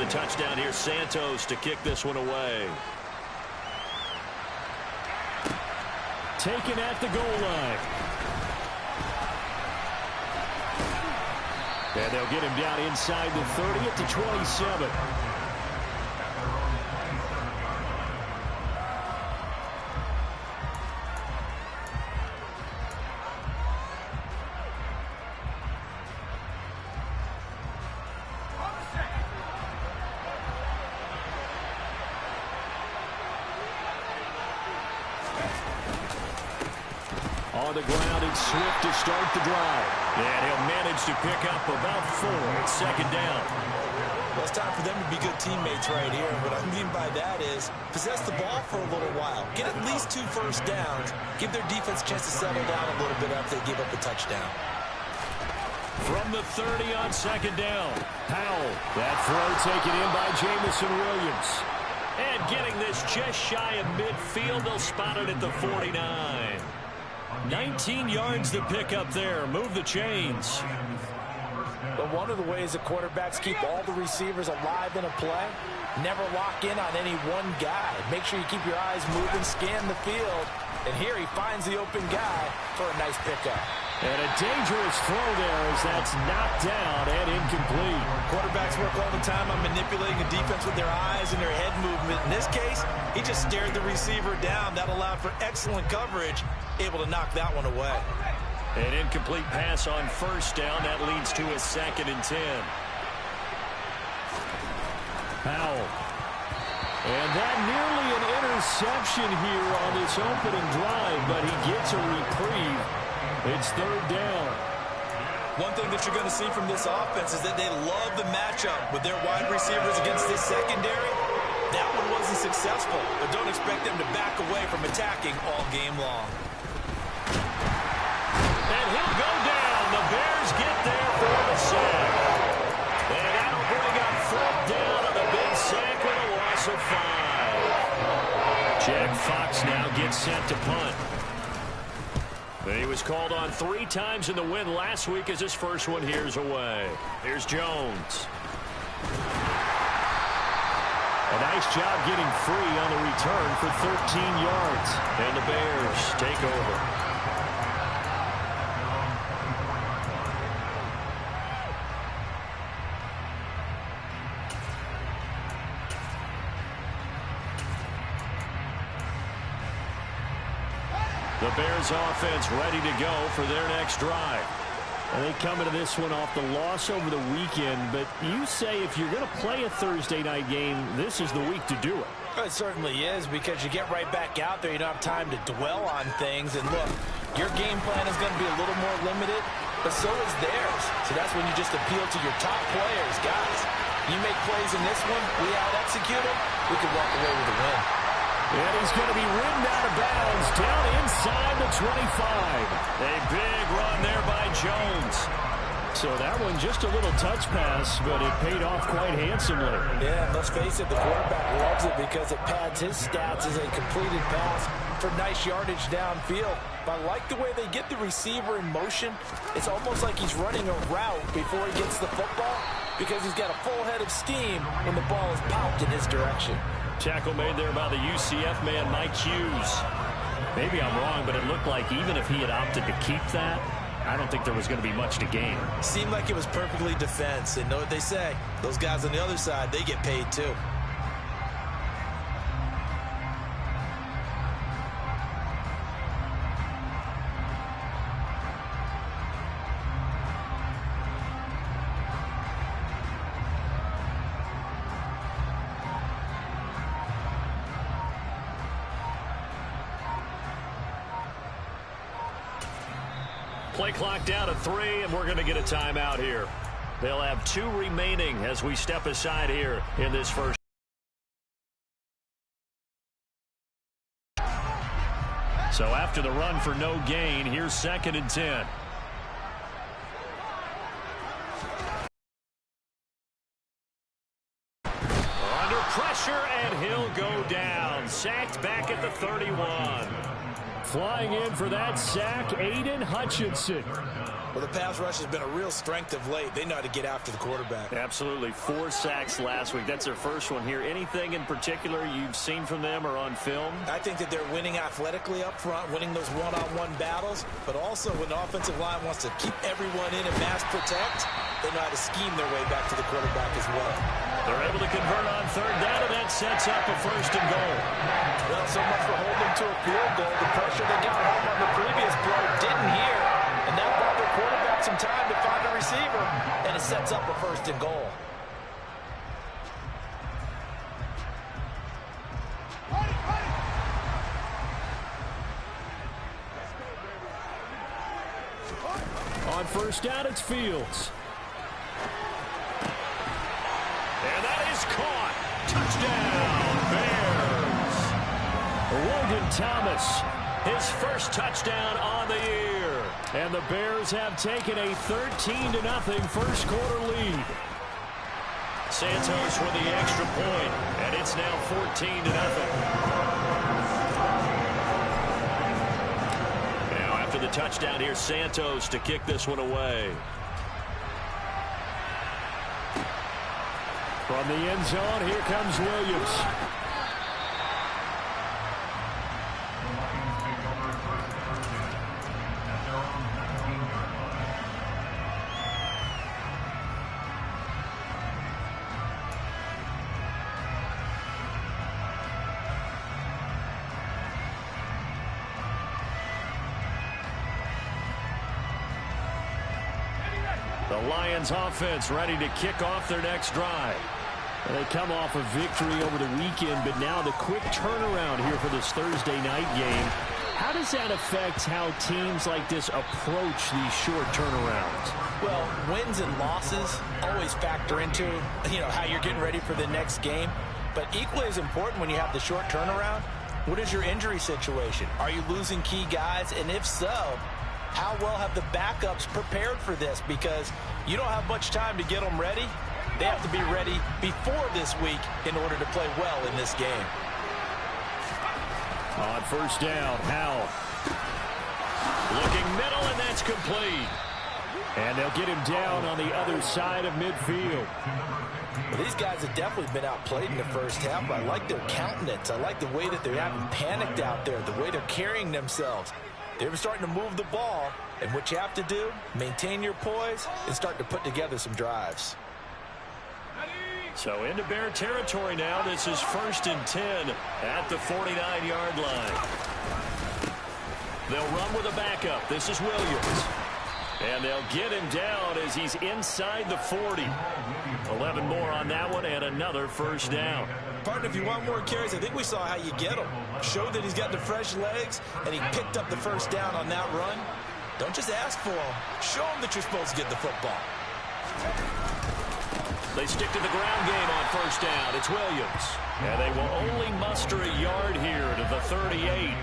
touchdown here. Santos to kick this one away. Taken at the goal line. And they'll get him down inside the 30 at the 27. On the ground, it's Swift to start the drive. And he'll manage to pick up about 4. It's second down. Well, it's time for them to be good teammates right here. What I mean by that is possess the ball for a little while. Get at least 2 first downs. Give their defense a chance to settle down a little bit after they give up a touchdown. From the 30 on second down. Powell. That throw taken in by Jamison Williams. And getting this just shy of midfield, they'll spot it at the 49. 19 yards to pick up there. Move the chains. But one of the ways that quarterbacks keep all the receivers alive in a play, never lock in on any one guy. Make sure you keep your eyes moving, scan the field. And here he finds the open guy for a nice pickup. And a dangerous throw there as that's knocked down and incomplete. Quarterbacks work all the time on manipulating the defense with their eyes and their head movement. In this case, he just stared the receiver down. That allowed for excellent coverage, able to knock that one away. An incomplete pass on first down. That leads to a 2nd and 10. Powell. And that nearly an interception here on this opening drive, but he gets a reprieve. It's 3rd down. One thing that you're going to see from this offense is that they love the matchup with their wide receivers against this secondary. That one wasn't successful, but don't expect them to back away from attacking all game long. And he'll go down. The Bears get there for the sack. And that'll bring up 4th down on the big sack with a loss of 5. Jack Fox now gets set to punt. He was called on 3 times in the win last week as his first one here's away. Here's Jones. A nice job getting free on the return for 13 yards. And the Bears take over. The Bears offense ready to go for their next drive. And they come into this one off the loss over the weekend, but you say if you're going to play a Thursday night game, this is the week to do it. It certainly is, because you get right back out there. You don't have time to dwell on things. And look, your game plan is going to be a little more limited, but so is theirs. So that's when you just appeal to your top players. Guys, you make plays in this one, we out-execute them, we can walk away with a win. And he's going to be ridden out of bounds down inside the 25. A big run there by Jones. So that one just a little touch pass, but it paid off quite handsomely. Yeah, let's face it, the quarterback loves it because it pads his stats as a completed pass for nice yardage downfield. But I like the way they get the receiver in motion. It's almost like he's running a route before he gets the football, because he's got a full head of steam when the ball is popped in his direction. Tackle made there by the UCF man, Mike Hughes. Maybe I'm wrong, but it looked like even if he had opted to keep that, I don't think there was going to be much to gain. Seemed like it was perfectly defense. And know what they say, those guys on the other side, they get paid too. Play clock down to 3, and we're going to get a timeout here. They'll have 2 remaining as we step aside here in this first. So after the run for no gain, here's 2nd and 10. Under pressure, and he'll go down. Sacked back at the 31. Flying in for that sack, Aiden Hutchinson. Well, the pass rush has been a real strength of late. They know how to get after the quarterback. Absolutely. 4 sacks last week. That's their first one here. Anything in particular you've seen from them or on film? I think that they're winning athletically up front, winning those one-on-one battles, but also when the offensive line wants to keep everyone in and mass protect, they know how to scheme their way back to the quarterback as well. They're able to convert on 3rd down, and that sets up a 1st and goal. Well, so much for holding to a field goal. The pressure they got home on the previous play didn't hear, and that bought their quarterback some time to find a receiver, and it sets up a 1st and goal. On 1st down, it's Fields. And that is caught. Touchdown, Bears. Logan Thomas, his first touchdown on the year. And the Bears have taken a 13-0 first quarter lead. Santos with the extra point, and it's now 14-0. Now after the touchdown, here's Santos to kick this one away. From the end zone, here comes Williams. The Lions offense ready to kick off their next drive. They come off a victory over the weekend, but now the quick turnaround here for this Thursday night game. How does that affect how teams like this approach these short turnarounds? Well, wins and losses always factor into, how you're getting ready for the next game. But equally as important when you have the short turnaround, what is your injury situation? Are you losing key guys? And if so, how well have the backups prepared for this? Because you don't have much time to get them ready. They have to be ready before this week in order to play well in this game. On 1st down, Howell. Looking middle, and that's complete. And they'll get him down on the other side of midfield. Well, these guys have definitely been outplayed in the first half, but I like their countenance. I like the way that they haven't panicked out there, the way they're carrying themselves. They're starting to move the ball, and what you have to do, maintain your poise and start to put together some drives. So into Bear territory now. This is 1st and 10 at the 49-yard line. They'll run with a backup. This is Williams. And they'll get him down as he's inside the 40. 11 more on that one and another 1st down. Partner, if you want more carries, I think we saw how you get him. Showed that he's got the fresh legs, and he picked up the 1st down on that run. Don't just ask for him. Show him that you're supposed to get the football. They stick to the ground game on 1st down. It's Williams. And they will only muster a yard here to the 38.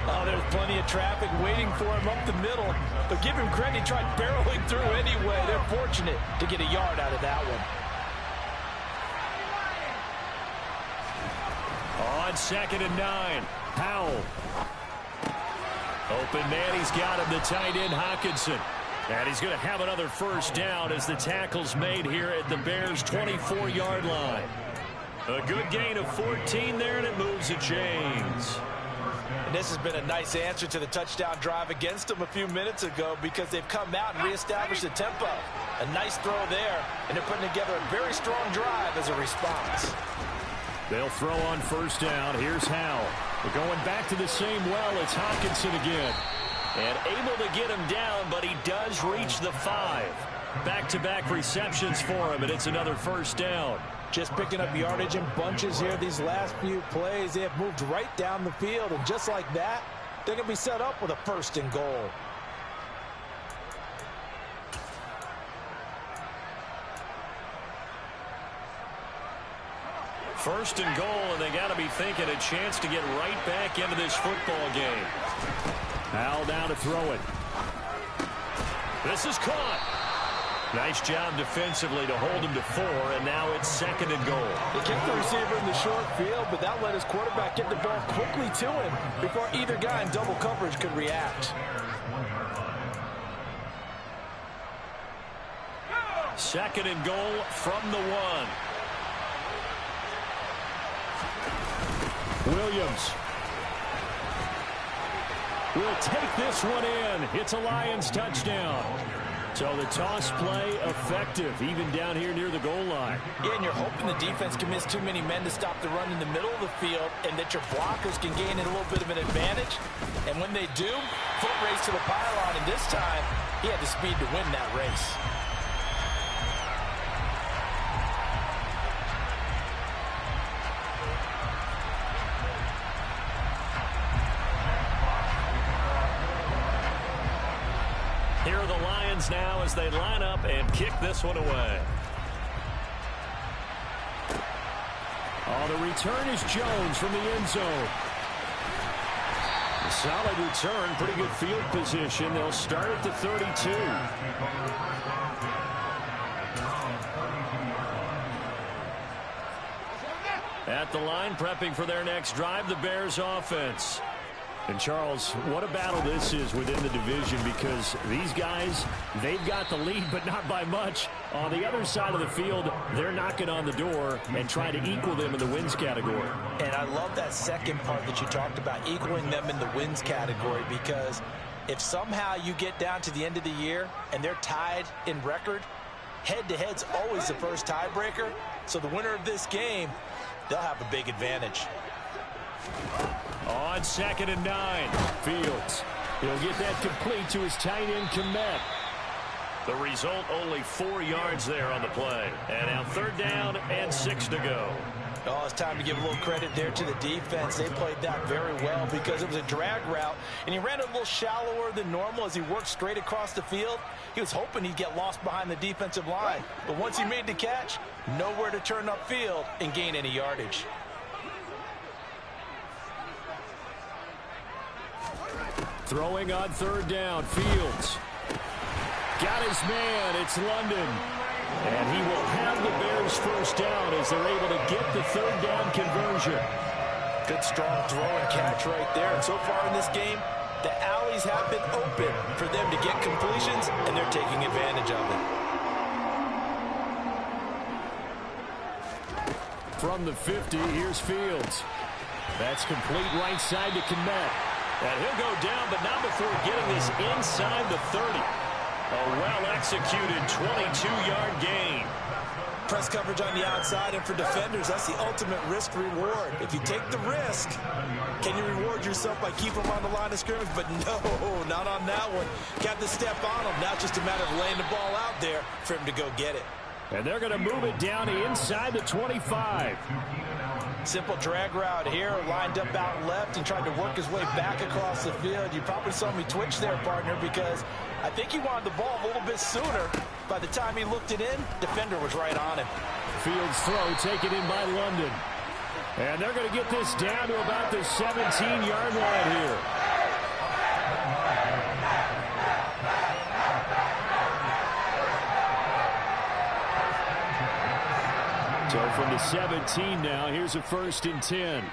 Oh, there's plenty of traffic waiting for him up the middle. But give him credit, he tried barreling through anyway. They're fortunate to get a yard out of that one. On 2nd and 9, Howell. Open man, he's got him, the tight end, Hockenson. And he's going to have another 1st down as the tackle's made here at the Bears' 24-yard line. A good gain of 14 there, and it moves the chains. And this has been a nice answer to the touchdown drive against them a few minutes ago because they've come out and reestablished the tempo. A nice throw there, and they're putting together a very strong drive as a response. They'll throw on 1st down. Here's Howell. We're going back to the same well. It's Hockenson again. And able to get him down, but he does reach the 5. Back-to-back receptions for him, and it's another 1st down. Just picking up yardage in bunches here these last few plays. They have moved right down the field, and just like that, they're going to be set up with a 1st and goal. First and goal, and they got to be thinking a chance to get right back into this football game. Howell down to throw it. This is caught. Nice job defensively to hold him to 4, and now it's 2nd and goal. They kept the receiver in the short field, but that let his quarterback get the ball quickly to him before either guy in double coverage could react. Second and goal from the 1. Williams will take this one in. It's a Lions touchdown. So the toss play effective, even down here near the goal line. Yeah, and you're hoping the defense can miss too many men to stop the run in the middle of the field and that your blockers can gain a little bit of an advantage. And when they do, foot race to the pylon, and this time he had the speed to win that race. Here are the Lions now as they line up and kick this one away. Oh, the return is Jones from the end zone. A solid return, pretty good field position. They'll start at the 32. At the line, prepping for their next drive, the Bears offense. And, Charles, what a battle this is within the division, because these guys, they've got the lead, but not by much. On the other side of the field, they're knocking on the door and trying to equal them in the wins category. And I love that second part that you talked about, equaling them in the wins category, because if somehow you get down to the end of the year and they're tied in record, head-to-head's always the first tiebreaker. So the winner of this game, they'll have a big advantage. On 2nd and 9, Fields. He'll get that complete to his tight end, Kmet. The result, only 4 yards there on the play. And now 3rd down and 6 to go. Oh, it's time to give a little credit there to the defense. They played that very well because it was a drag route, and he ran it a little shallower than normal as he worked straight across the field. He was hoping he'd get lost behind the defensive line. But once he made the catch, nowhere to turn upfield and gain any yardage. Throwing on 3rd down, Fields. Got his man, it's London. And he will have the Bears first down as they're able to get the 3rd down conversion. Good strong throw and catch right there. And so far in this game, the alleys have been open for them to get completions, and they're taking advantage of it. From the 50, here's Fields. That's complete right side to Kmet. And he'll go down, but not before getting this inside the 30. A well-executed 22-yard gain. Press coverage on the outside, and for defenders, that's the ultimate risk-reward. If you take the risk, can you reward yourself by keeping them on the line of scrimmage? But no, not on that one. Got to step on him. Now it's just a matter of laying the ball out there for him to go get it. And they're going to move it down inside the 25. Simple drag route here, lined up out left and tried to work his way back across the field. You probably saw me twitch there, partner, because I think he wanted the ball a little bit sooner. By the time he looked it in, defender was right on him. Fields throw taken in by London. And they're going to get this down to about the 17-yard line here. So from the 17 now, here's a 1st and 10.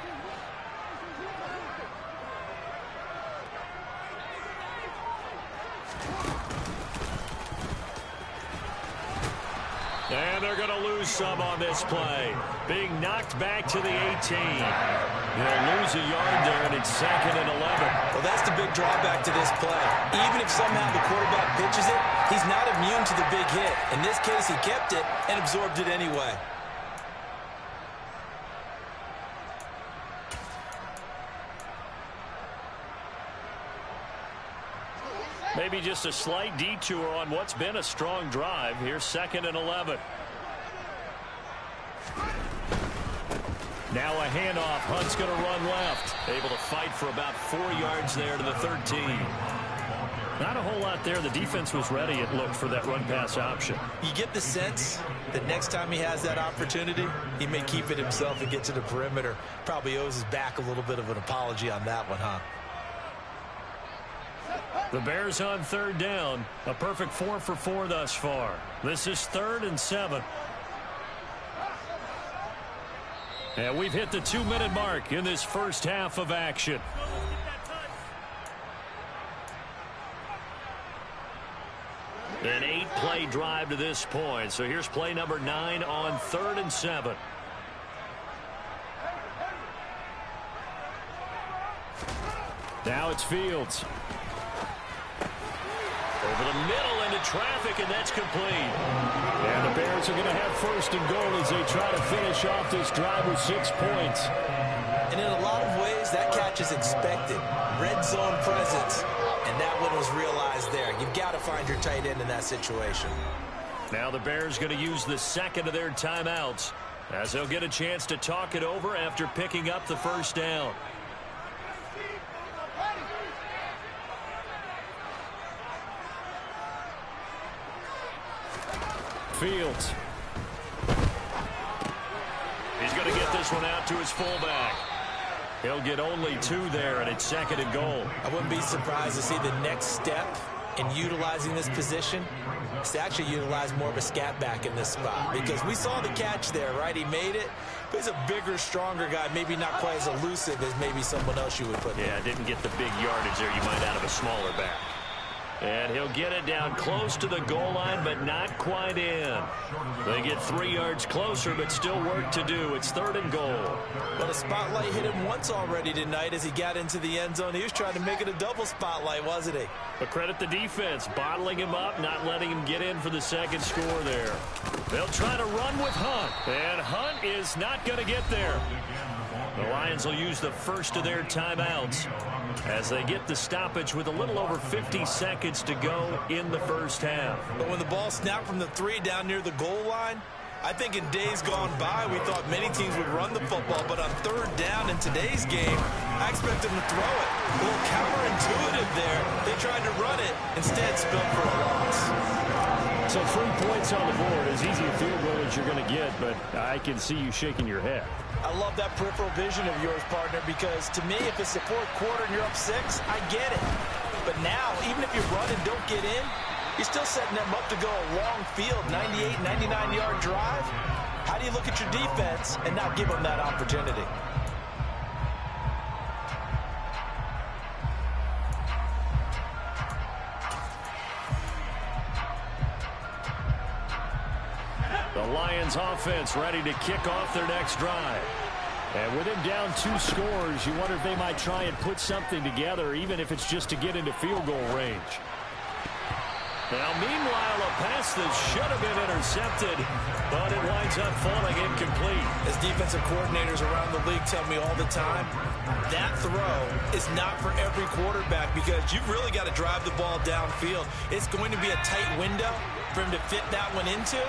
And they're going to lose some on this play. Being knocked back to the 18. They'll lose a yard there, and it's 2nd and 11. Well, that's the big drawback to this play. Even if somehow the quarterback pitches it, he's not immune to the big hit. In this case, he kept it and absorbed it anyway. Maybe just a slight detour on what's been a strong drive. Here's 2nd and 11. Now a handoff. Hunt's going to run left. Able to fight for about 4 yards there to the 13. Not a whole lot there. The defense was ready, it looked, for that run-pass option. You get the sense that next time he has that opportunity, he may keep it himself and get to the perimeter. Probably owes his back a little bit of an apology on that one, huh? The Bears on 3rd down. A perfect 4 for 4 thus far. This is 3rd and 7. And we've hit the 2-minute mark in this first half of action. An 8-play drive to this point. So here's play number 9 on 3rd and 7. Now it's Fields. Over the middle into traffic, and that's complete. And the Bears are going to have 1st and goal as they try to finish off this drive with 6 points. And in a lot of ways, that catch is expected. Red zone presence. And that one was realized there. You've got to find your tight end in that situation. Now the Bears going to use the second of their timeouts as they'll get a chance to talk it over after picking up the 1st down. Fields. He's going to get this one out to his fullback. He'll get only 2 there, and it's 2nd and goal. I wouldn't be surprised to see the next step in utilizing this position is to actually utilize more of a scat back in this spot, because we saw the catch there, right? He made it, but he's a bigger, stronger guy, maybe not quite as elusive as maybe someone else you would put there. Yeah, didn't get the big yardage there you might out of a smaller back. And he'll get it down close to the goal line, but not quite in. They get 3 yards closer, but still work to do. It's 3rd and goal. Well, the spotlight hit him once already tonight as he got into the end zone. He was trying to make it a double spotlight, wasn't he? But credit the defense, bottling him up, not letting him get in for the 2nd score there. They'll try to run with Hunt, and Hunt is not going to get there. The Lions will use the 1st of their timeouts as they get the stoppage with a little over 50 seconds to go in the 1st half. But when the ball snapped from the 3 down near the goal line, I think in days gone by, we thought many teams would run the football, but on 3rd down in today's game, I expect them to throw it. A little counterintuitive there. They tried to run it, instead spilled for a loss. So 3 points on the board, as easy a field goal as you're going to get, but I can see you shaking your head. I love that peripheral vision of yours, partner, because to me, if it's the 4th quarter and you're up 6, I get it. But now, even if you run and don't get in, you're still setting them up to go a long field, 98, 99-yard drive. How do you look at your defense and not give them that opportunity? The Lions offense ready to kick off their next drive. And with him down 2 scores, you wonder if they might try and put something together, even if it's just to get into field goal range. Now, meanwhile, a pass that should have been intercepted, but it winds up falling incomplete. As defensive coordinators around the league tell me all the time, that throw is not for every quarterback, because you've really got to drive the ball downfield. It's going to be a tight window for him to fit that one into.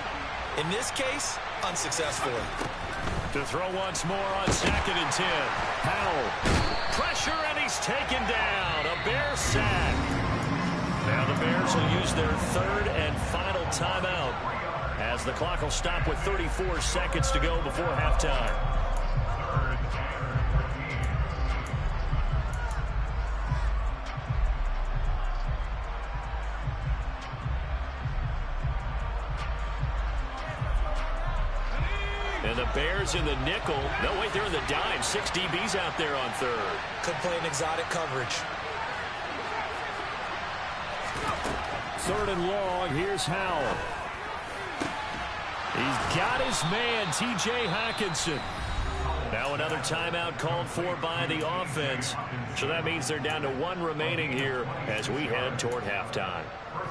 In this case, unsuccessfully. To throw once more on 2nd and 10. Howell. Pressure, and he's taken down. A Bear sack. Now the Bears will use their 3rd and final timeout as the clock will stop with 34 seconds to go before halftime. And the Bears in the nickel. No, wait, they're in the dime. 6 DBs out there on 3rd. Could play an exotic coverage. 3rd and long. Here's Howell. He's got his man, T.J. Hockenson. Now another timeout called for by the offense. So that means they're down to 1 remaining here as we head toward halftime.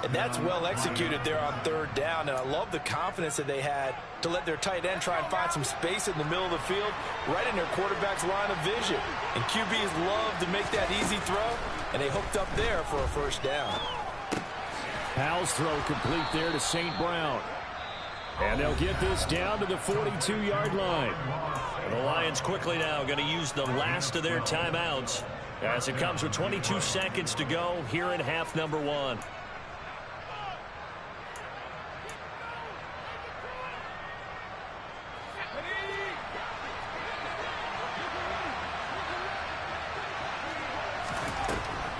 And that's well executed there on 3rd down. And I love the confidence that they had to let their tight end try and find some space in the middle of the field, right in their quarterback's line of vision. And QBs love to make that easy throw, and they hooked up there for a 1st down. Howell's throw complete there to St. Brown. And they'll get this down to the 42-yard line. And the Lions quickly now going to use the last of their timeouts as it comes with 22 seconds to go here in half number 1.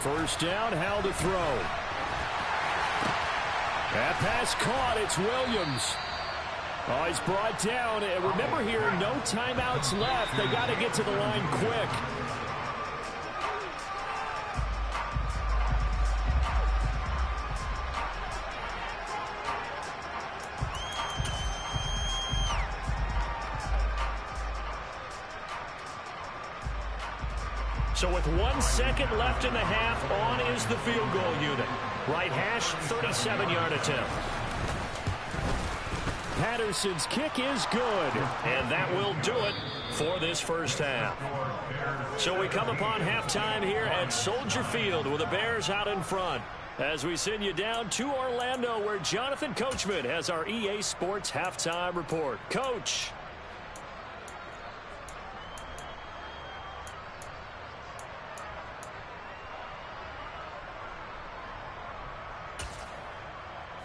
First down, Howell to throw. That pass caught. It's Williams. Oh, he's brought down. And remember here, no timeouts left. They got to get to the line quick. So with 1 second left in the half, on is the field goal unit. Right hash, 37-yard attempt. Patterson's kick is good, and that will do it for this first half. So we come upon halftime here at Soldier Field with the Bears out in front as we send you down to Orlando where Jonathan Coachman has our EA Sports halftime report. Coach.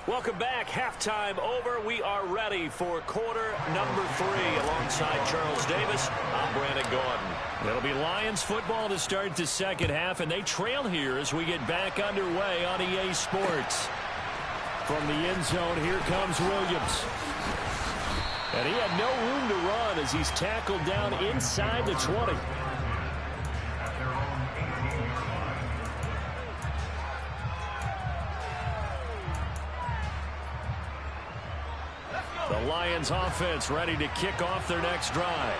Welcome back. Halftime over. We are ready for quarter number 3. Alongside Charles Davis, I'm Brandon Gordon. It'll be Lions football to start the second half, and they trail here as we get back underway on EA Sports. From the end zone, here comes Williams. And he had no room to run as he's tackled down inside the 20. The Lions offense ready to kick off their next drive.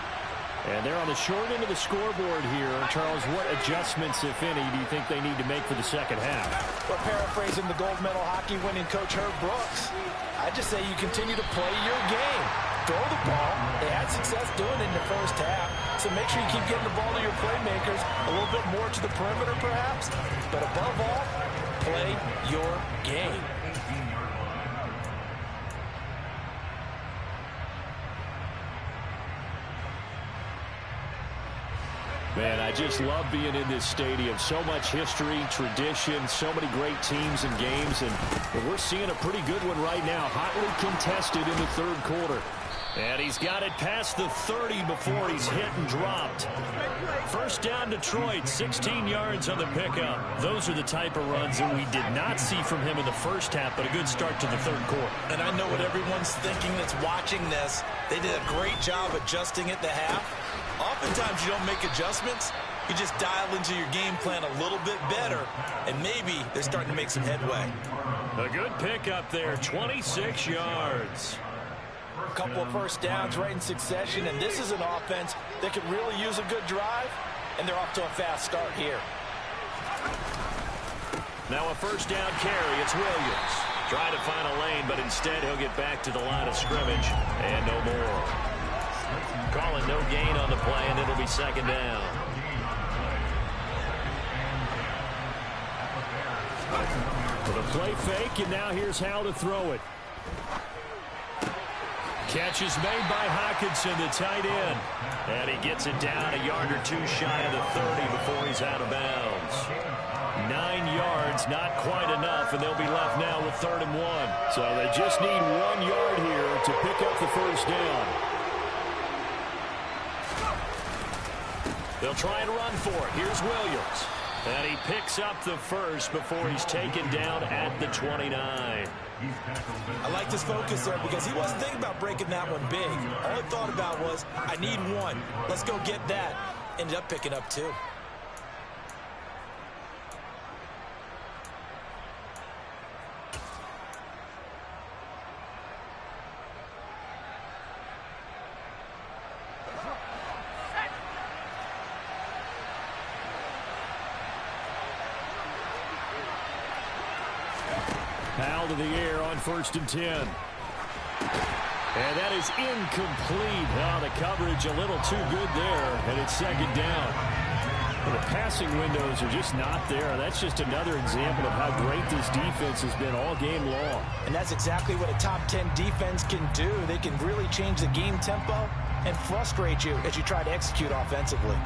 And they're on the short end of the scoreboard here. Charles, what adjustments, if any, do you think they need to make for the second half? Well, paraphrasing the gold medal hockey winning coach Herb Brooks, I just say you continue to play your game. Throw the ball. They had success doing it in the first half. So make sure you keep getting the ball to your playmakers, a little bit more to the perimeter perhaps. But above all, play your game. Man, I just love being in this stadium. So much history, tradition, so many great teams and games. And we're seeing a pretty good one right now. Hotly contested in the third quarter. And he's got it past the 30 before he's hit and dropped. First down, Detroit, 16 yards on the pickup. Those are the type of runs that we did not see from him in the first half, but a good start to the third quarter. And I know what everyone's thinking that's watching this. They did a great job adjusting at the half. Oftentimes you don't make adjustments. You just dial into your game plan a little bit better, and maybe they're starting to make some headway. A good pickup there, 26 yards. A couple of first downs right in succession, and this is an offense that could really use a good drive, and they're off to a fast start here. Now a first down carry. It's Williams. Trying to find a lane, but instead he'll get back to the line of scrimmage, and no more. Calling no gain on the play, and it'll be second down. With a play fake, and now here's how to throw it. Catch is made by Hockenson, the tight end. And he gets it down a yard or two shy of the 30 before he's out of bounds. 9 yards, not quite enough, and they'll be left now with 3rd and 1. So they just need 1 yard here to pick up the first down. They'll try and run for it. Here's Williams. And he picks up the first before he's taken down at the 29. I liked his focus there because he wasn't thinking about breaking that one big. All he thought about was, I need 1. Let's go get that. Ended up picking up 2. Foul to the air on 1st and 10. And that is incomplete. Oh, the coverage a little too good there, and it's second down. Well, the passing windows are just not there. That's just another example of how great this defense has been all game long. And that's exactly what a top 10 defense can do. They can really change the game tempo and frustrate you as you try to execute offensively.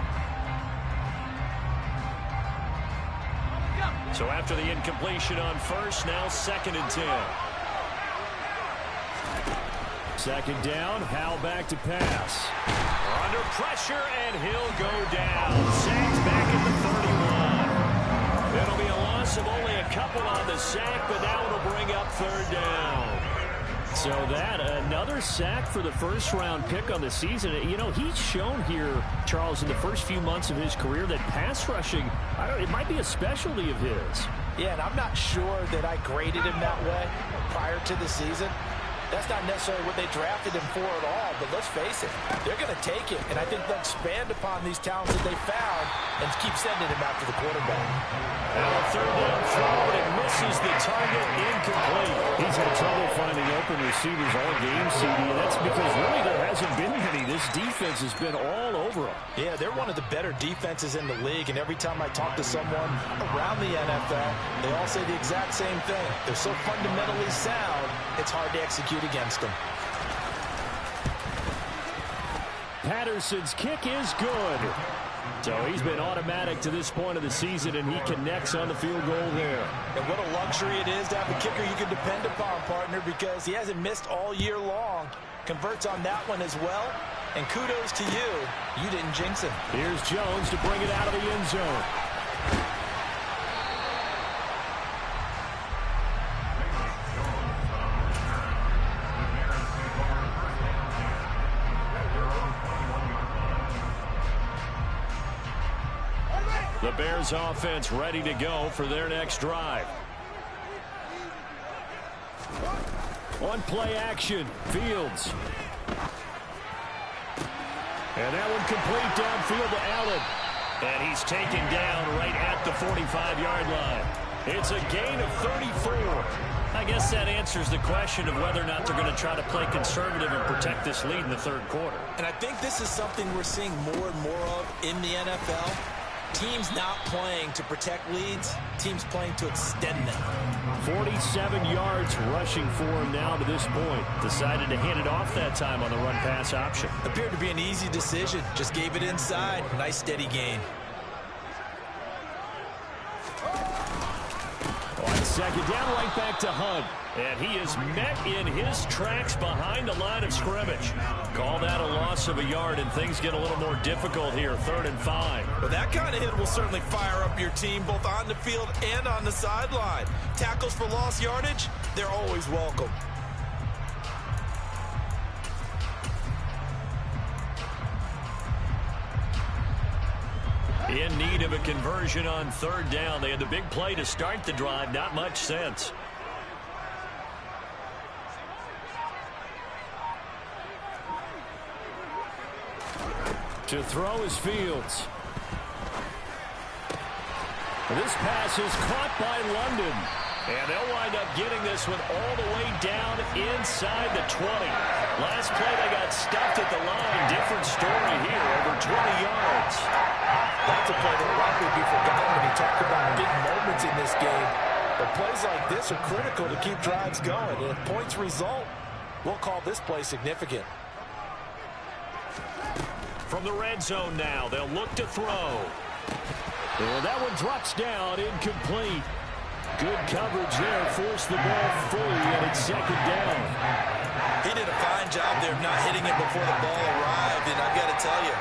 So after the incompletion on first, now 2nd and 10. Second down, Howell back to pass. Under pressure, and he'll go down. Sacked back at the 31. It'll be a loss of only a couple on the sack, but now it'll bring up 3rd down. So that, another sack for the first-round pick on the season. You know, he's shown here, Charles, in the first few months of his career that pass rushing, it might be a specialty of his. Yeah, and I'm not sure that I graded him that way prior to the season. That's not necessarily what they drafted him for at all, but let's face it, they're going to take it, and I think they'll expand upon these talents that they found and keep sending him out to the quarterback. And a third down throw, and it misses the target, incomplete. He's had trouble finding open receivers all game, CD, and that's because really there hasn't been many. This defense has been all over them. Yeah, they're one of the better defenses in the league, and every time I talk to someone around the NFL, they all say the exact same thing. They're so fundamentally sound, it's hard to execute against them. Patterson's kick is good. So he's been automatic to this point of the season, and he connects on the field goal there. And what a luxury it is to have a kicker you can depend upon, partner, because he hasn't missed all year long. Converts on that one as well. And kudos to you. You didn't jinx him. Here's Jones to bring it out of the end zone. The Bears offense ready to go for their next drive. On play action, Fields. And that one complete downfield to Allen. And he's taken down right at the 45-yard line. It's a gain of 34. I guess that answers the question of whether or not they're going to try to play conservative and protect this lead in the third quarter. And I think this is something we're seeing more and more of in the NFL. Teams not playing to protect leads, teams playing to extend them. 47 yards rushing for him now to this point. Decided to hand it off that time on the run-pass option. Appeared to be an easy decision. Just gave it inside. Nice steady gain. On second down, right back to Hunt. And he is met in his tracks behind the line of scrimmage. Call that a loss of a yard, and things get a little more difficult here, 3rd and 5. Well, that kind of hit will certainly fire up your team both on the field and on the sideline. Tackles for lost yardage, they're always welcome. In need of a conversion on 3rd down. They had the big play to start the drive. Not much sense. To throw is Fields. This pass is caught by London. And they'll wind up getting this one all the way down inside the 20. Last play they got stuffed at the line. Different story here, over 20 yards. That's a play that will likely be forgotten when you talk about big moments in this game. But plays like this are critical to keep drives going. And if points result, we'll call this play significant. From the red zone now, they'll look to throw. And that one drops down, incomplete. Good coverage there, forced the ball free, and it's 2nd down. He did a fine job there of not hitting it before the ball arrived, and I've got to tell you,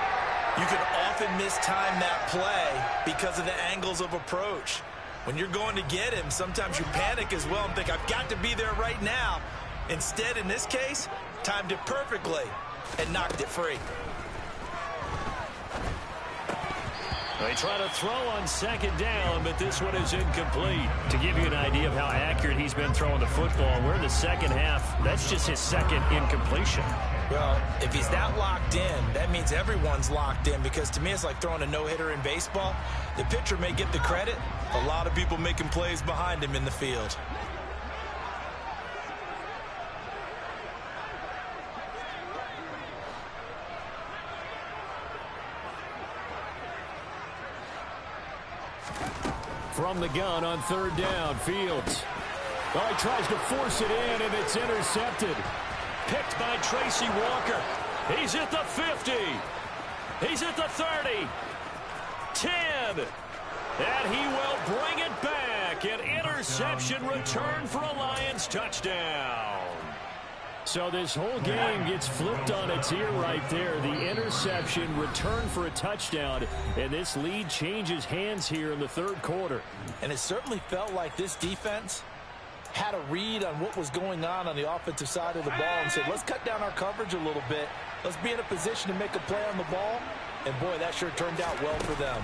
you can often mistime that play because of the angles of approach. When you're going to get him, sometimes you panic as well and think, I've got to be there right now. Instead, in this case, timed it perfectly and knocked it free. They try to throw on 2nd down, but this one is incomplete. To give you an idea of how accurate he's been throwing the football, we're in the 2nd half. That's just his 2nd incompletion. Well, if he's that locked in, that means everyone's locked in, because to me it's like throwing a no-hitter in baseball. The pitcher may get the credit. A lot of people making plays behind him in the field. From the gun on 3rd down, Fields. Oh, he tries to force it in, and it's intercepted. Picked by Tracy Walker. He's at the 50. He's at the 30. 10. And he will bring it back. An interception return for a Lions touchdown. So this whole game gets flipped on its ear right there. The interception, return for a touchdown, and this lead changes hands here in the 3rd quarter. And it certainly felt like this defense had a read on what was going on the offensive side of the ball and said, let's cut down our coverage a little bit. Let's be in a position to make a play on the ball. And, boy, that sure turned out well for them.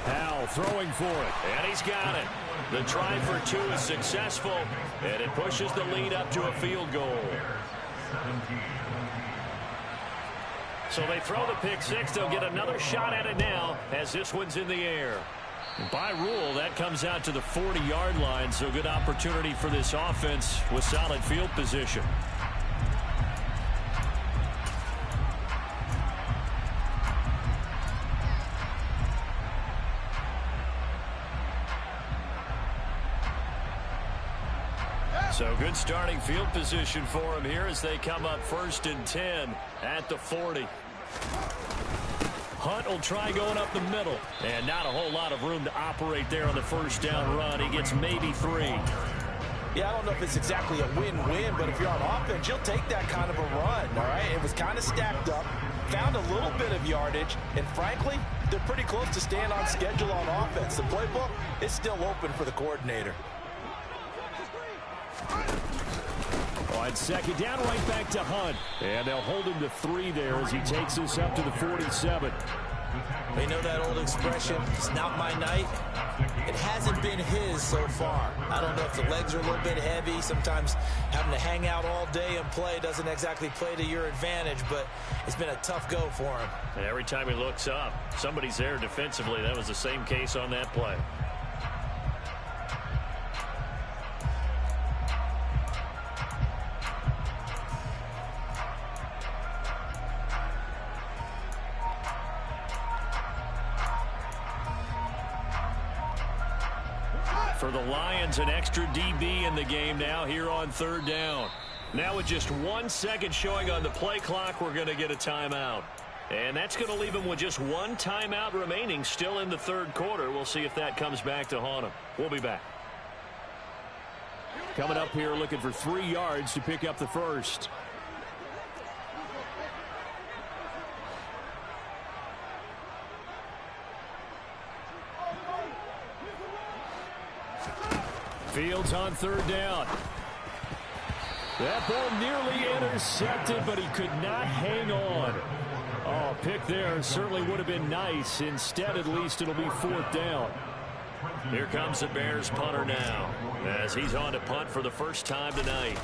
Howell throwing for it. And he's got it. The try for two is successful, and it pushes the lead up to a field goal. So they throw the pick six. They'll get another shot at it now as this one's in the air. By rule, that comes out to the 40-yard line, so good opportunity for this offense with solid field position. So good starting field position for him here as they come up 1st and 10 at the 40. Hunt will try going up the middle. And not a whole lot of room to operate there on the first down run. He gets maybe 3. Yeah, I don't know if it's exactly a win-win, but if you're on offense, you'll take that kind of a run, all right? It was kind of stacked up, found a little bit of yardage, and frankly, they're pretty close to staying on schedule on offense. The playbook is still open for the coordinator. On second down, right back to Hunt. And they'll hold him to 3 there as he takes us up to the 47. You know that old expression, it's not my night? It hasn't been his so far. I don't know if the legs are a little bit heavy. Sometimes having to hang out all day and play doesn't exactly play to your advantage, but it's been a tough go for him. And every time he looks up, somebody's there defensively. That was the same case on that play. For the Lions, an extra DB in the game now here on 3rd down. Now with just 1 second showing on the play clock, we're going to get a timeout. And that's going to leave him with just 1 timeout remaining still in the 3rd quarter. We'll see if that comes back to haunt him. We'll be back. Coming up here looking for 3 yards to pick up the first. Fields on 3rd down. That ball nearly intercepted, but he could not hang on. Oh, pick there certainly would have been nice. Instead, at least it'll be 4th down. Here comes the Bears punter now as he's on to punt for the first time tonight.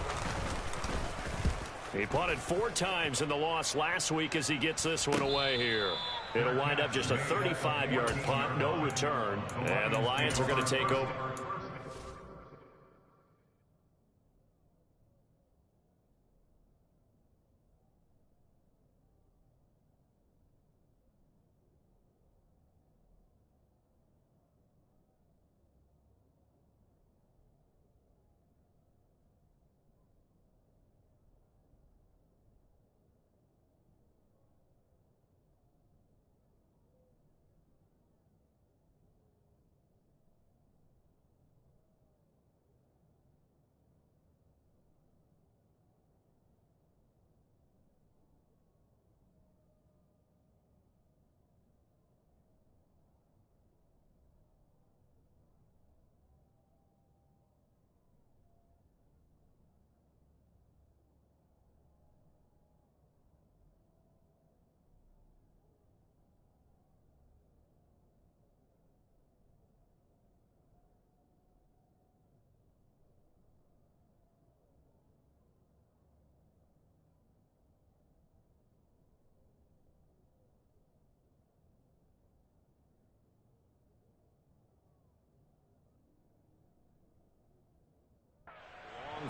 He punted 4 times in the loss last week as he gets this one away here. It'll wind up just a 35-yard punt, no return, and the Lions are going to take over.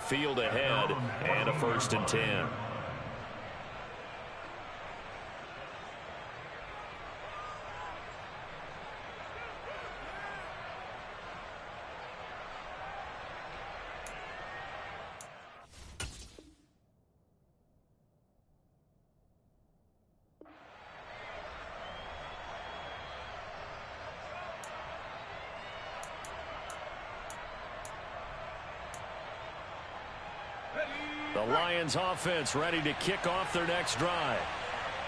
Field ahead and a 1st and 10. The Lions offense ready to kick off their next drive.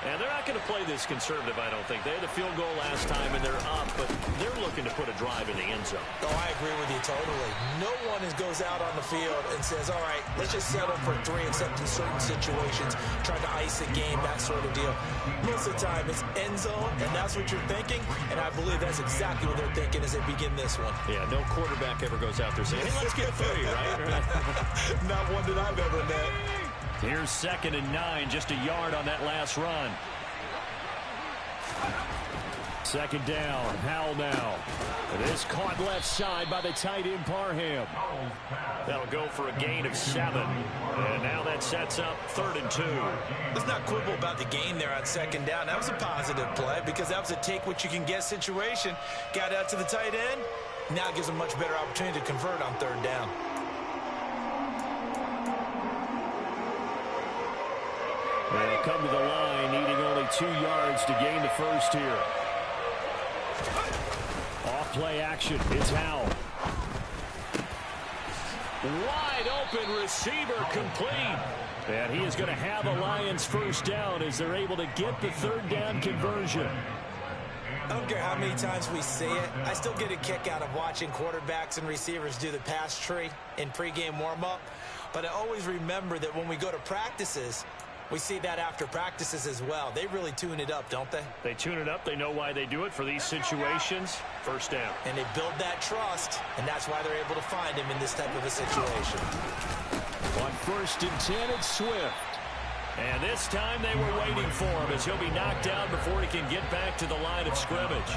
And they're not going to play this conservative, I don't think. They had a field goal last time, and they're up, but they're looking to put a drive in the end zone. Oh, I agree with you totally. No one goes out on the field and says, all right, let's just settle for 3, except in certain situations, trying to ice a game, that sort of deal. Most of the time, it's end zone, and that's what you're thinking, and I believe that's exactly what they're thinking as they begin this one. Yeah, no quarterback ever goes out there saying, hey, let's get 3, right? Not one that I've ever met. Here's 2nd and 9, just a yard on that last run. 2nd down, Howell now. It is caught left side by the tight end Parham. That'll go for a gain of 7. And now that sets up 3rd and 2. Let's not quibble about the gain there on 2nd down. That was a positive play because that was a take-what-you-can-get situation. Got out to the tight end. Now it gives a much better opportunity to convert on 3rd down. They'll come to the line, needing only 2 yards to gain the first here. Off play action. It's Howell. Wide open receiver complete. And he is going to have a Lions first down as they're able to get the 3rd down conversion. I don't care how many times we see it. I still get a kick out of watching quarterbacks and receivers do the pass tree in pregame warm-up. But I always remember that when we go to practices, we see that after practices as well. They really tune it up, don't they? They tune it up. They know why they do it for these situations. First down. And they build that trust, and that's why they're able to find him in this type of a situation. On 1st and 10, it's Swift. And this time they were waiting for him as he'll be knocked down before he can get back to the line of scrimmage.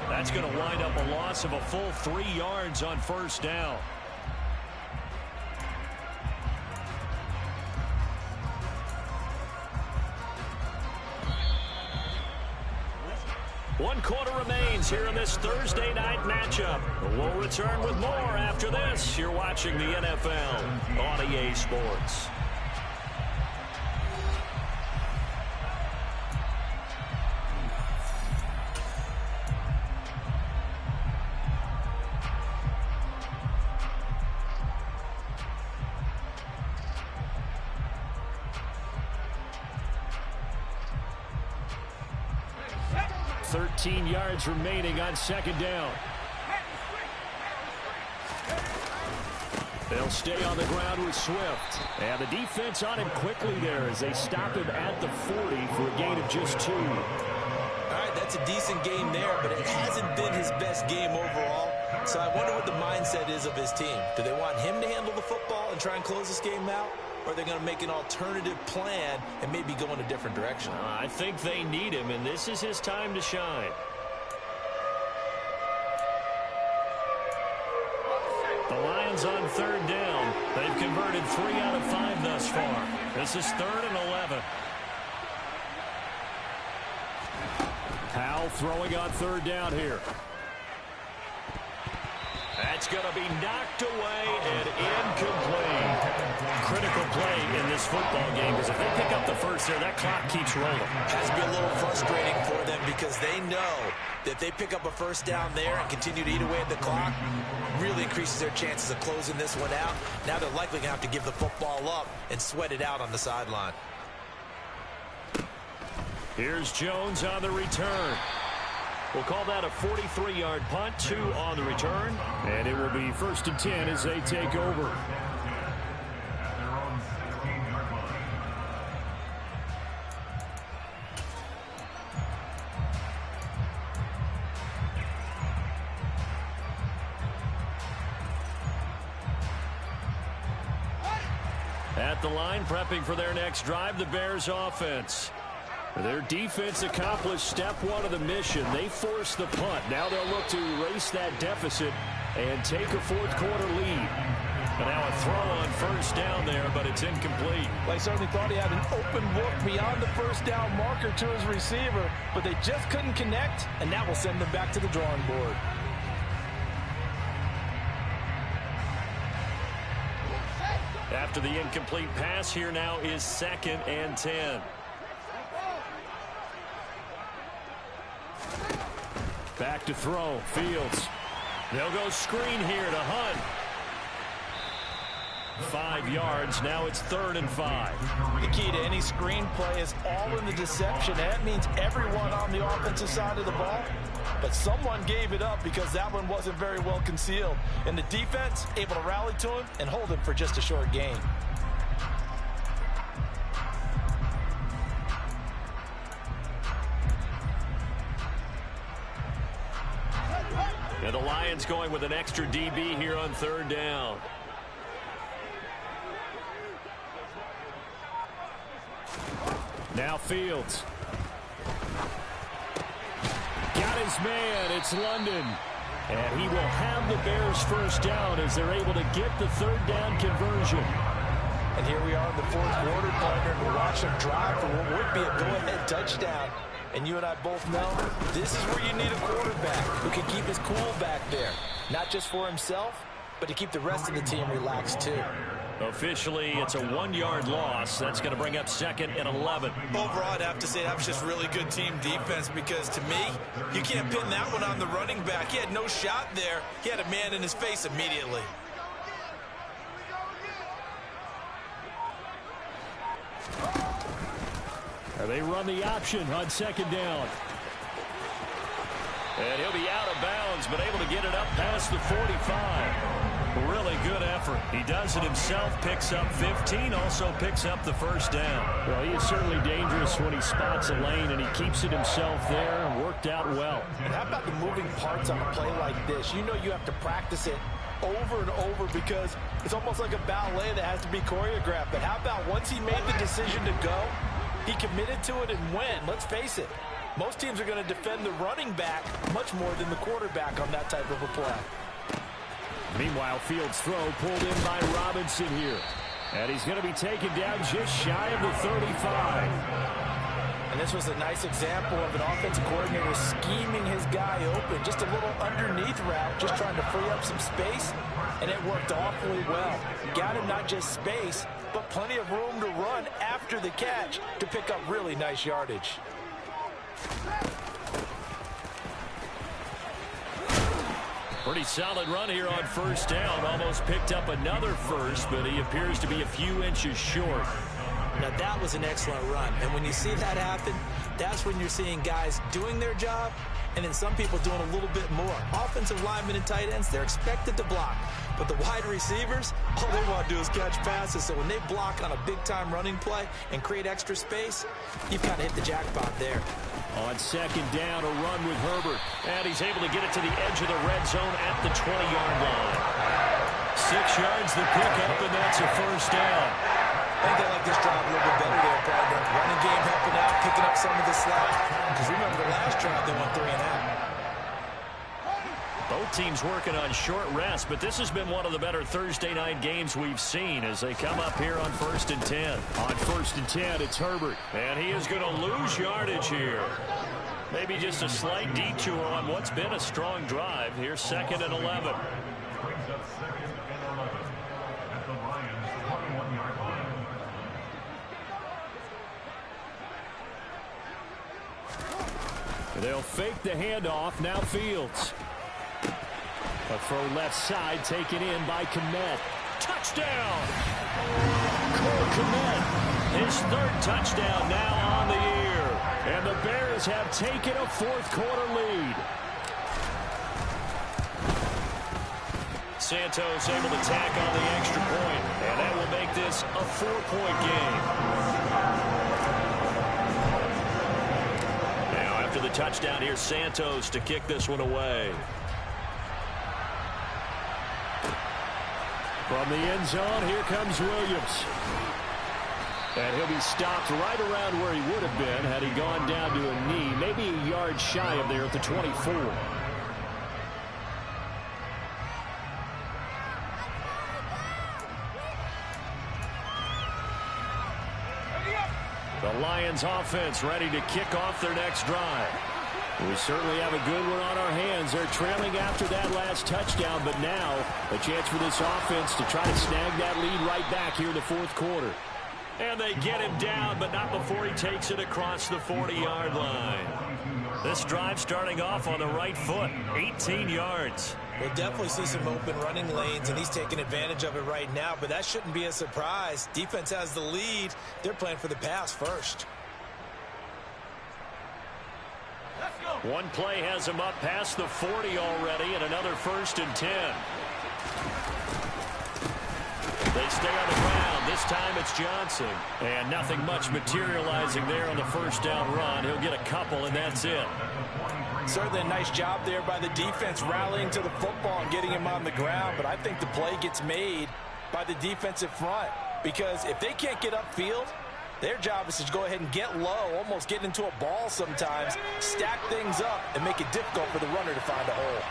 That's going to wind up a loss of a full 3 yards on 1st down. One quarter remains here in this Thursday night matchup. We'll return with more after this. You're watching the NFL on EA Sports. Yards remaining on 2nd down. They'll stay on the ground with Swift. And the defense on him quickly there as they stop him at the 40 for a gain of just 2. All right, that's a decent game there, but it hasn't been his best game overall. So I wonder what the mindset is of his team. Do they want him to handle the football and try and close this game out? Or are they going to make an alternative plan and maybe go in a different direction? I think they need him, and this is his time to shine. The Lions on 3rd down. They've converted 3 out of 5 thus far. This is 3rd and 11. Howell throwing on 3rd down here. That's going to be knocked away and incomplete. Critical play in this football game because if they pick up the first there, that clock keeps rolling. Has to be a little frustrating for them because they know that if they pick up a first down there and continue to eat away at the clock, really increases their chances of closing this one out. Now they're likely going to have to give the football up and sweat it out on the sideline. Here's Jones on the return. We'll call that a 43-yard punt, 2 on the return. And it will be 1st and 10 as they take over. At the line, prepping for their next drive, the Bears offense. Their defense accomplished step 1 of the mission. They forced the punt. Now they'll look to erase that deficit and take a 4th quarter lead. And now a throw on 1st down there, but it's incomplete. Well, he certainly thought he had an open look beyond the 1st down marker to his receiver, but they just couldn't connect, and that will send them back to the drawing board. After the incomplete pass, here now is 2nd and 10. Back to throw. Fields. They'll go screen here to Hunt. 5 yards. Now it's 3rd and 5. The key to any screen play is all in the deception. That means everyone on the offensive side of the ball. But someone gave it up because that one wasn't very well concealed. And the defense able to rally to him and hold him for just a short gain. And the Lions going with an extra DB here on 3rd down. Now Fields. Got his man. It's London. And he will have the Bears 1st down as they're able to get the 3rd down conversion. And here we are in the 4th quarter, partner, and we're watching them drive for what would be a go-ahead touchdown. And you and I both know this is where you need a quarterback who can keep his cool back there. Not just for himself, but to keep the rest of the team relaxed too. Officially, it's a 1-yard loss. That's going to bring up 2nd and 11. Overall, I'd have to say that was just really good team defense because, to me, you can't pin that one on the running back. He had no shot there. He had a man in his face immediately. They run the option on 2nd down. And he'll be out of bounds, but able to get it up past the 45. Really good effort. He does it himself, picks up 15, also picks up the 1st down. Well, he is certainly dangerous when he spots a lane, and he keeps it himself there and worked out well. And how about the moving parts on a play like this? You know you have to practice it over and over because it's almost like a ballet that has to be choreographed. But how about once he made the decision to go, he committed to it and went. Let's face it, most teams are going to defend the running back much more than the quarterback on that type of a play. Meanwhile, Fields' throw pulled in by Robinson here. And he's going to be taken down just shy of the 35. And this was a nice example of an offensive coordinator scheming his guy open. Just a little underneath route, just trying to free up some space. And it worked awfully well. Got him not just space, but plenty of room to run after the catch to pick up really nice yardage. Pretty solid run here on 1st down. Almost picked up another first, but he appears to be a few inches short. Now, that was an excellent run. And when you see that happen, that's when you're seeing guys doing their job and then some people doing a little bit more. Offensive linemen and tight ends, they're expected to block. But the wide receivers, all they want to do is catch passes. So when they block on a big-time running play and create extra space, you've got to hit the jackpot there. On 2nd down, a run with Herbert. And he's able to get it to the edge of the red zone at the 20-yard line. 6 yards the pickup, and that's a 1st down. I think they like this drive a little bit better there, partner. Running game helping out, picking up some of the slack. Because remember the last drive, they went 3 and out. Both teams working on short rest, but this has been one of the better Thursday night games we've seen as they come up here on 1st and 10. On 1st and 10, it's Herbert. And he is going to lose yardage here. Maybe just a slight detour on what's been a strong drive. Here's 2nd and 11. They'll fake the handoff. Now Fields. A throw left side taken in by Kmet. Touchdown! Cole Kmet, his 3rd touchdown now on the year. And the Bears have taken a 4th quarter lead. Santos able to tack on the extra point, and that will make this a 4-point game. Now after the touchdown, here's Santos to kick this one away. From the end zone, here comes Williams. And he'll be stopped right around where he would have been had he gone down to a knee, maybe a yard shy of there at the 24. The Lions offense ready to kick off their next drive. We certainly have a good one on our hands. They're trailing after that last touchdown, but now a chance for this offense to try to snag that lead right back here in the 4th quarter. And they get him down, but not before he takes it across the 40-yard line. This drive starting off on the right foot, 18 yards. We'll definitely see some open running lanes, and he's taking advantage of it right now, but that shouldn't be a surprise. Defense has the lead. They're playing for the pass first. One play has him up past the 40 already, and another 1st and 10. They stay on the ground. This time it's Johnson. And nothing much materializing there on the first down run. He'll get a couple, and that's it. Certainly a nice job there by the defense rallying to the football and getting him on the ground. But I think the play gets made by the defensive front. Because if they can't get upfield, their job is to go ahead and get low, almost get into a ball sometimes, stack things up, and make it difficult for the runner to find a hole.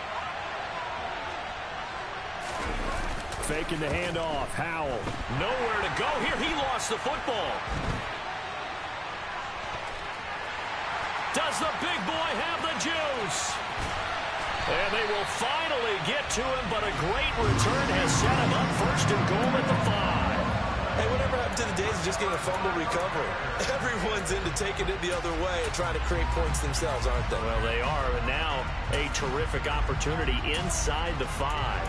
Faking the handoff. Howell. Nowhere to go here. He lost the football. Does the big boy have the juice? And they will finally get to him, but a great return has set him up 1st and goal at the 5. Hey, whatever happened to the days of just getting a fumble recovery? Everyone's into taking it the other way and trying to create points themselves, aren't they? Well, they are, and now a terrific opportunity inside the 5.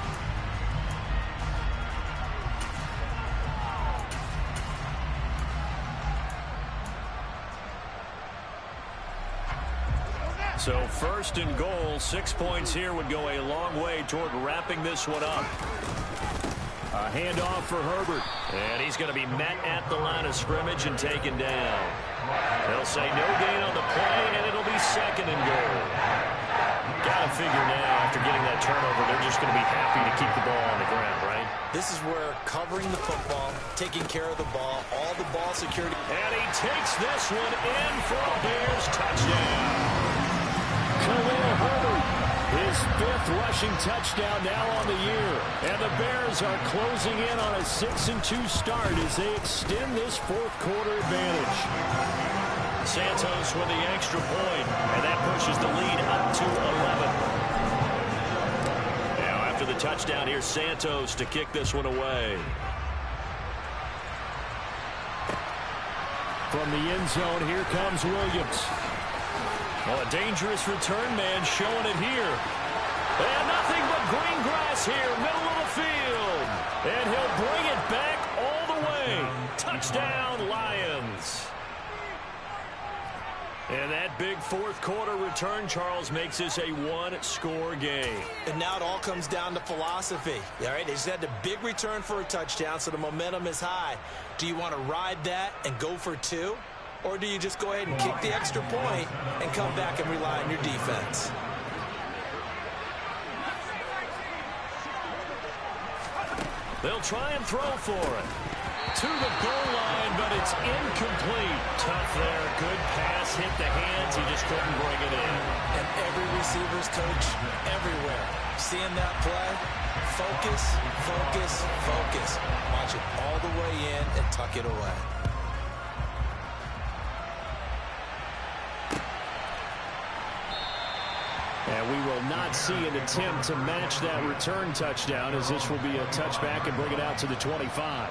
So 1st and goal, 6 points here would go a long way toward wrapping this one up. A handoff for Herbert. And he's going to be met at the line of scrimmage and taken down. They'll say no gain on the play, and it'll be 2nd and goal. Got to figure now, after getting that turnover, they're just going to be happy to keep the ball on the ground, right? This is where covering the football, taking care of the ball, all the ball security. And he takes this one in for a Bears touchdown. Khalil Herbert, his 5th rushing touchdown now on the year. And the Bears are closing in on a 6-2 start as they extend this 4th quarter advantage. Santos with the extra point, and that pushes the lead up to 11. Now after the touchdown, here's Santos to kick this one away. From the end zone, here comes Williams. Oh, a dangerous return man showing it here. And nothing but green grass here, middle of the field. And he'll bring it back all the way. Touchdown, Lions. And that big 4th quarter return, Charles, makes this a 1-score game. And now it all comes down to philosophy. All right, they just had a big return for a touchdown, so the momentum is high. Do you want to ride that and go for 2? Or do you just go ahead and kick the extra point and come back and rely on your defense? They'll try and throw for it. To the goal line, but it's incomplete. Tough there. Good pass. Hit the hands. He just couldn't bring it in. And every receiver's coach everywhere. Seeing that play, focus, focus, focus. Watch it all the way in and tuck it away. And we will not see an attempt to match that return touchdown, as this will be a touchback and bring it out to the 25.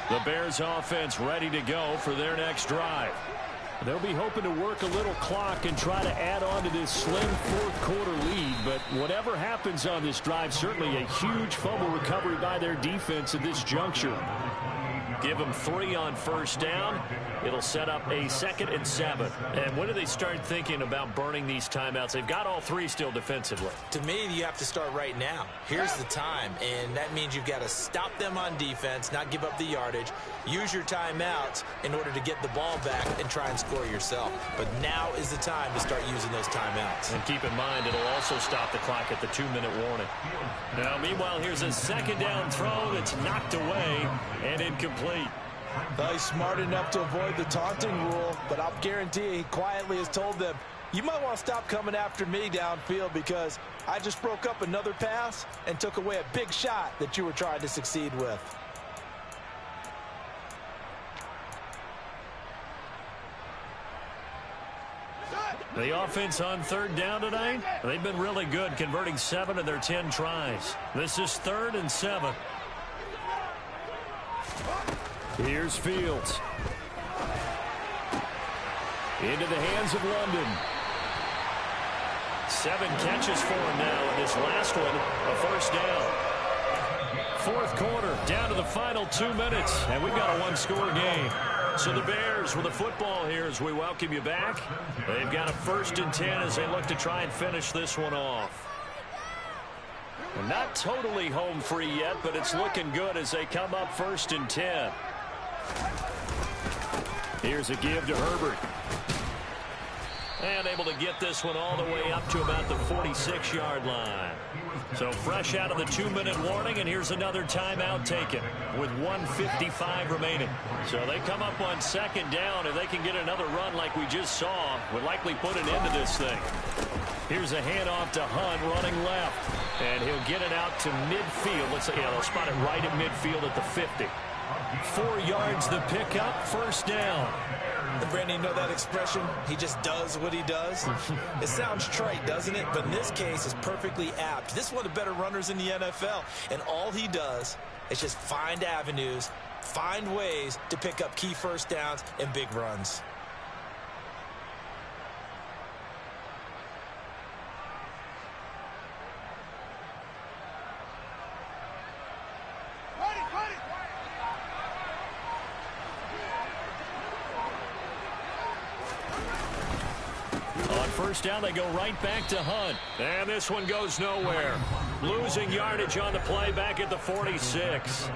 The Bears offense ready to go for their next drive. They'll be hoping to work a little clock and try to add on to this slim 4th quarter lead. But whatever happens on this drive, certainly a huge fumble recovery by their defense at this juncture. Give them 3 on 1st down. It'll set up a 2nd and 7. And when do they start thinking about burning these timeouts? They've got all 3 still defensively. To me, you have to start right now. Here's the time, and that means you've got to stop them on defense, not give up the yardage, use your timeouts in order to get the ball back and try and score yourself. But now is the time to start using those timeouts. And keep in mind, it'll also stop the clock at the 2-minute warning. Now, meanwhile, here's a 2nd down throw that's knocked away and incomplete. Well, he's smart enough to avoid the taunting rule, but I'll guarantee he quietly has told them, you might want to stop coming after me downfield because I just broke up another pass and took away a big shot that you were trying to succeed with. The offense on third down tonight, they've been really good, converting 7 of their 10 tries. This is 3rd and 7. Here's Fields. Into the hands of London. 7 catches for him now, and this last one, a first down. 4th quarter, down to the final 2 minutes, and we've got a one-score game. So the Bears with the football here as we welcome you back. They've got a 1st and 10 as they look to try and finish this one off. And not totally home free yet, but it's looking good as they come up 1st and 10. Here's a give to Herbert. And able to get this one all the way up to about the 46-yard line. So fresh out of the 2-minute warning, and here's another timeout taken with 1:55 remaining. So they come up on 2nd down. If they can get another run like we just saw, would likely put an end to this thing. Here's a handoff to Hunt running left. And he'll get it out to midfield. Let's say, yeah, they'll spot it right at midfield at the 50. 4 yards the pickup, 1st down. Brandon, you know that expression? He just does what he does. It sounds trite, doesn't it? But in this case, it's perfectly apt. This is one of the better runners in the NFL. And all he does is just find avenues, find ways to pick up key first downs and big runs. First down, they go right back to Hunt. And this one goes nowhere. Losing yardage on the play back at the 46.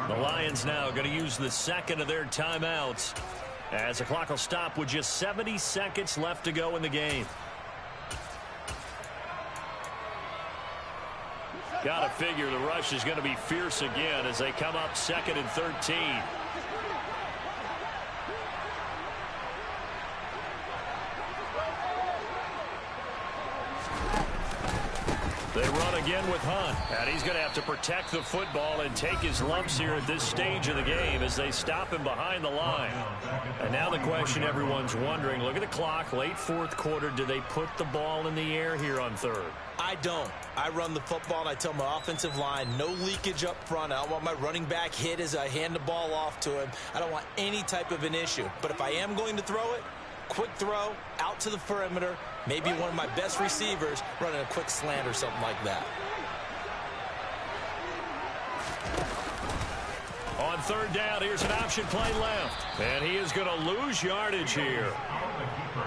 The Lions now going to use the 2nd of their timeouts as the clock will stop with just 70 seconds left to go in the game. Got to figure the rush is going to be fierce again as they come up 2nd and 13. They run again with Hunt, and he's going to have to protect the football and take his lumps here at this stage of the game as they stop him behind the line. And now the question everyone's wondering, look at the clock, late 4th quarter, do they put the ball in the air here on 3rd? I don't. I run the football, and I tell my offensive line, no leakage up front. I don't want my running back hit as I hand the ball off to him. I don't want any type of an issue. But if I am going to throw it, quick throw, out to the perimeter, maybe one of my best receivers running a quick slant or something like that. On 3rd down, here's an option play left. And he is going to lose yardage here.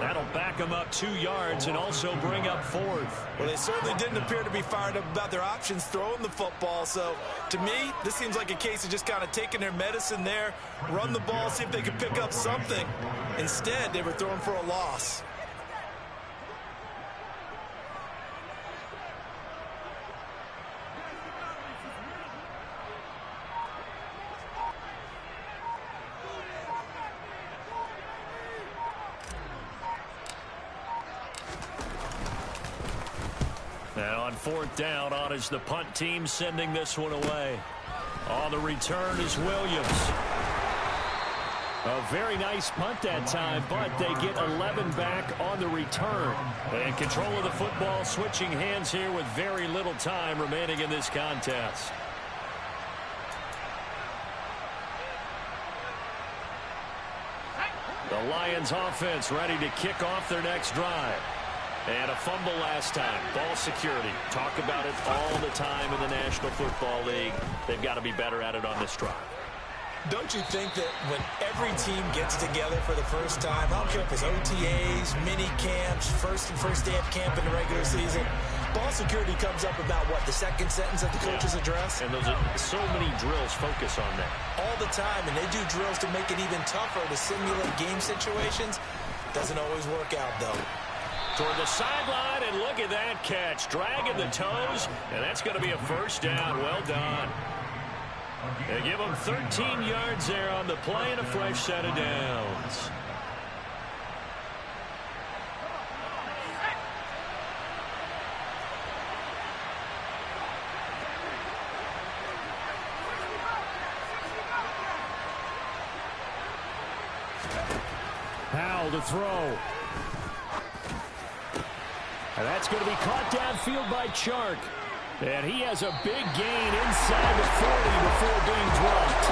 That'll back him up 2 yards and also bring up 4th. Well, they certainly didn't appear to be fired up about their options throwing the football. So, to me, this seems like a case of just kind of taking their medicine there, run the ball, see if they could pick up something. Instead, they were throwing for a loss. And on 4th down, on is the punt team sending this one away. On the return is Williams. A very nice punt that time, but they get 11 back on the return. And control of the football switching hands here with very little time remaining in this contest. The Lions offense ready to kick off their next drive. And a fumble last time. Ball security. Talk about it all the time in the National Football League. They've got to be better at it on this drive. Don't you think that when every team gets together for the first time, I don't care if it's OTAs, mini camps, first day of camp in the regular season, ball security comes up about, what, the 2nd sentence of the coach's address? And those are so many drills focus on that. All the time, and they do drills to make it even tougher to simulate game situations. Doesn't always work out, though. Toward the sideline, and look at that catch. Dragging the toes, and that's going to be a first down. Well done. They give them 13 yards there on the play and a fresh set of downs. Powell to throw. And that's going to be caught downfield by Chark. And he has a big gain inside the 40 before being dropped.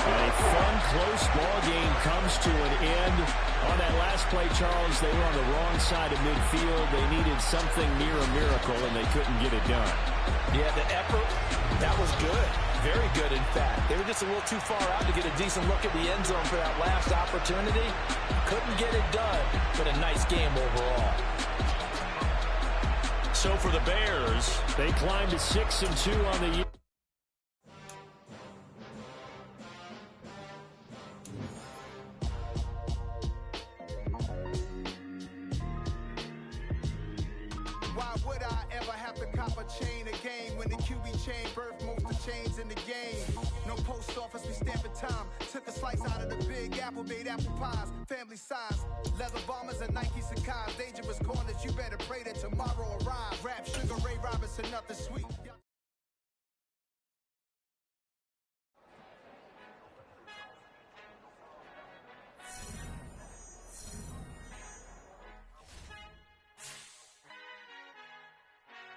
And a fun, close ball game comes to an end. On that last play, Charles, they were on the wrong side of midfield. They needed something near a miracle, and they couldn't get it done. Yeah, the effort, that was good. Very good, in fact. They were just a little too far out to get a decent look at the end zone for that last opportunity. Couldn't get it done, but a nice game overall. So for the Bears, they climb to 6-2 on the year. Why would I ever have to cop a chain again when the QB chain birthed most of the chains in the game? No post office, we stamping time. Took a slice out of the big apple, made apple pies, family size. Leather bombers and Nike Sacai's, dangerous corners. You better pray that tomorrow arrives. Rap Sugar Ray Robinson, nothing sweet.